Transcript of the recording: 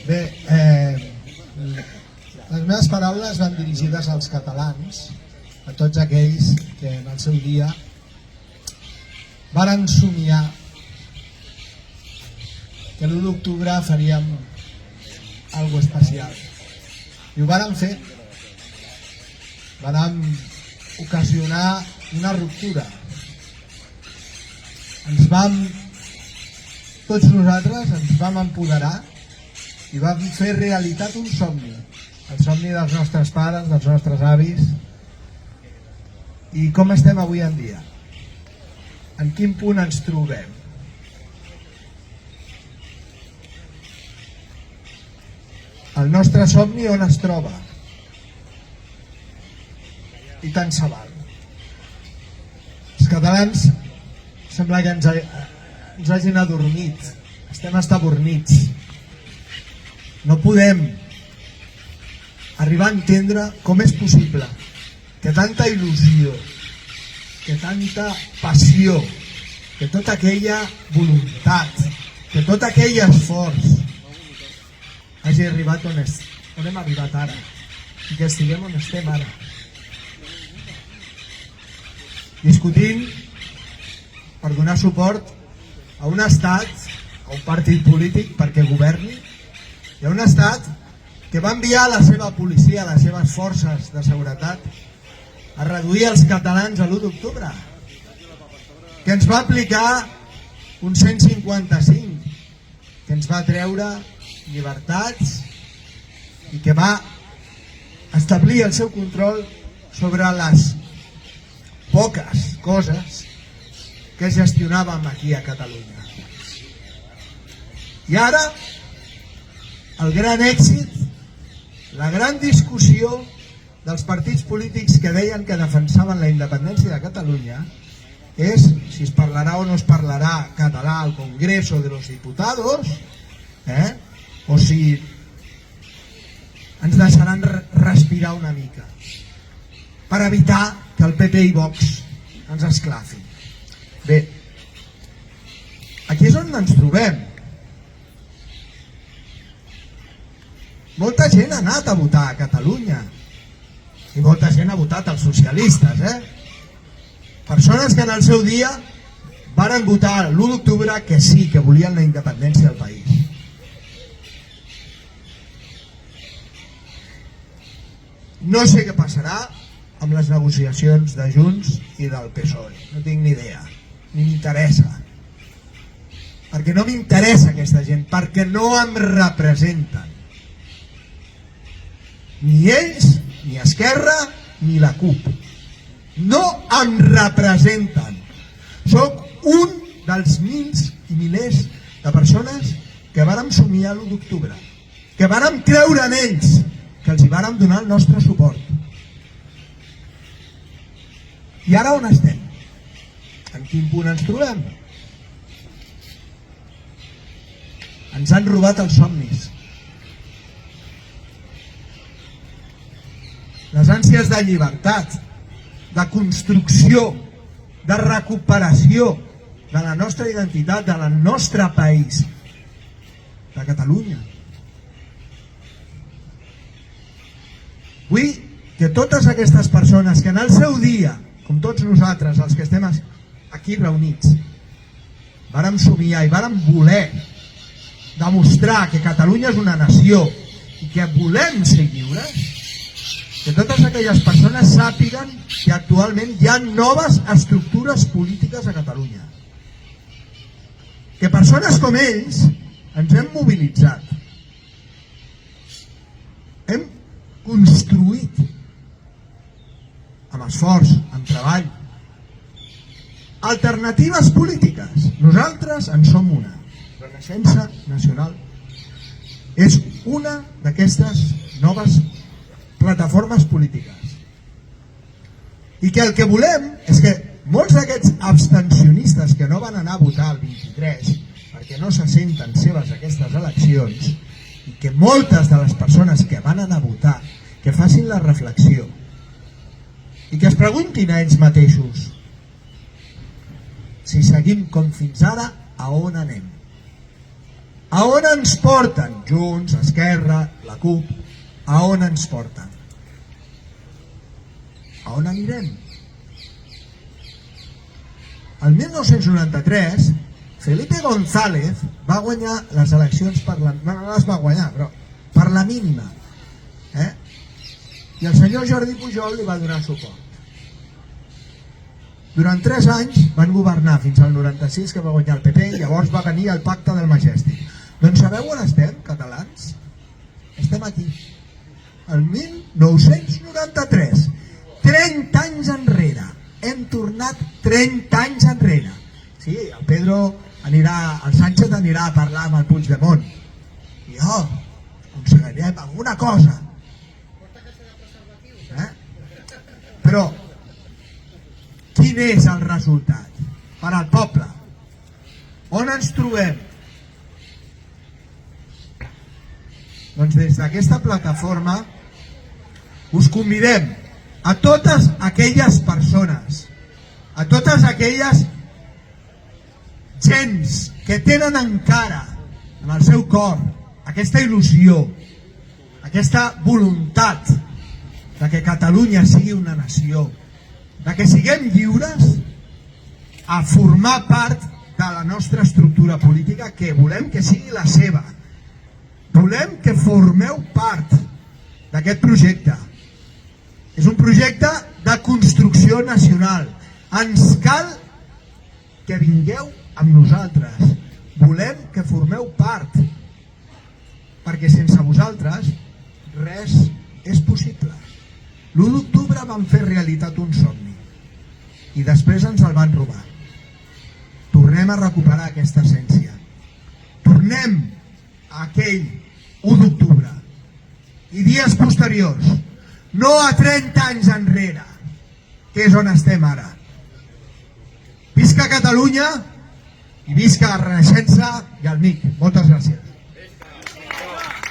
Bé, les meves paraules van dirigides als catalans, a tots aquells que en el seu dia varen somiar que l'1 d'octubre faríem alguna especial. I ho varen fer. Varen ocasionar una ruptura. Tots nosaltres ens vam empoderar i vam fer realitat un somni, el somni dels nostres pares, dels nostres avis. I com estem avui en dia? En quin punt ens trobem? El nostre somni on es troba? I tant se val. Els catalans sembla que ens hagin adormit, estem estabornits. No podem arribar a entendre com és possible que tanta il·lusió, que tanta passió, que tota aquella voluntat, que tot aquell esforç hagi arribat on hem arribat ara i que estiguem on estem ara. Discutint per donar suport a un estat, a un partit polític perquè governi, i a un estat que va enviar la seva policia, les seves forces de seguretat a reduir els catalans a l'1 d'octubre, que ens va aplicar un 155, que ens va treure llibertats i que va establir el seu control sobre les poques coses que gestionàvem aquí a Catalunya. I ara, el gran èxit, la gran discussió dels partits polítics que deien que defensaven la independència de Catalunya és si es parlarà o no es parlarà català al Congreso de los Diputados, o si ens deixaran respirar una mica per evitar que el PP i Vox ens esclafin. Bé, aquí és on ens trobem. Molta gent ha anat a votar a Catalunya i molta gent ha votat els socialistes, persones que en el seu dia varen votar l'1 d'octubre que sí, que volien la independència del país. No sé què passarà amb les negociacions de Junts i del PSOE, no tinc ni idea, ni m'interessa, perquè no m'interessa aquesta gent, perquè no em representen, ni ells, ni Esquerra, ni la CUP, no em representen. Soc un dels mils i milers de persones que vàrem somiar l'1 d'octubre, que vàrem creure en ells, que els hi vàrem donar el nostre suport. I ara on estem? En quin punt ens trobem? Ens han robat els somnis. Les ànsies de llibertat, de construcció, de recuperació de la nostra identitat, del nostre país, de Catalunya. Vull que totes aquestes persones que en el seu dia, com tots nosaltres, els que estem aquí reunits, vàrem somiar i vàrem voler demostrar que Catalunya és una nació i que volem ser lliures, que totes aquelles persones sàpiguen que actualment hi ha noves estructures polítiques a Catalunya. Que persones com ells ens hem mobilitzat. Hem construït amb esforç, amb treball, alternatives polítiques. Nosaltres en som una. Renaixença Nacional és una d'aquestes noves plataformes polítiques. I que el que volem és que molts d'aquests abstencionistes que no van anar a votar el 23 perquè no se senten seves aquestes eleccions, i que moltes de les persones que van anar a votar que facin la reflexió i que es preguntin a ells mateixos si seguim com fins ara, a on anem? A on ens porten? Junts, Esquerra, la CUP, a on ens porten? A on anirem? El 1993, Felipe González va guanyar les eleccions no les va guanyar, però per la mínima. I el senyor Jordi Pujol li va donar suport. Durant 3 anys van governar fins al 96, que va guanyar el PP, i llavors va venir el pacte del Majestic. Doncs sabeu on estem, catalans? Estem aquí. El 1993. 30 anys enrere. Hem tornat 30 anys enrere. Sí, el Pedro anirà, el Sánchez anirà a parlar amb el Puigdemont. I aconseguirem alguna cosa. Però quin és el resultat per al poble? On ens trobem? Doncs des d'aquesta plataforma us convidem a totes aquelles persones, a totes aquelles gents que tenen encara en el seu cor aquesta il·lusió, aquesta voluntat de que Catalunya sigui una nació, de que siguem lliures, a formar part de la nostra estructura política, que volem que sigui la seva. Volem que formeu part d'aquest projecte. És un projecte de construcció nacional. Ens cal que vingueu amb nosaltres. Volem que formeu part, perquè sense vosaltres res és possible. L'1 d'octubre vam fer realitat un somni i després ens el van robar. Tornem a recuperar aquesta essència. Tornem a aquell 1 d'octubre i dies posteriors, no a 30 anys enrere, que és on estem ara. Visca Catalunya i visca la Renaixença i el MIC. Moltes gràcies.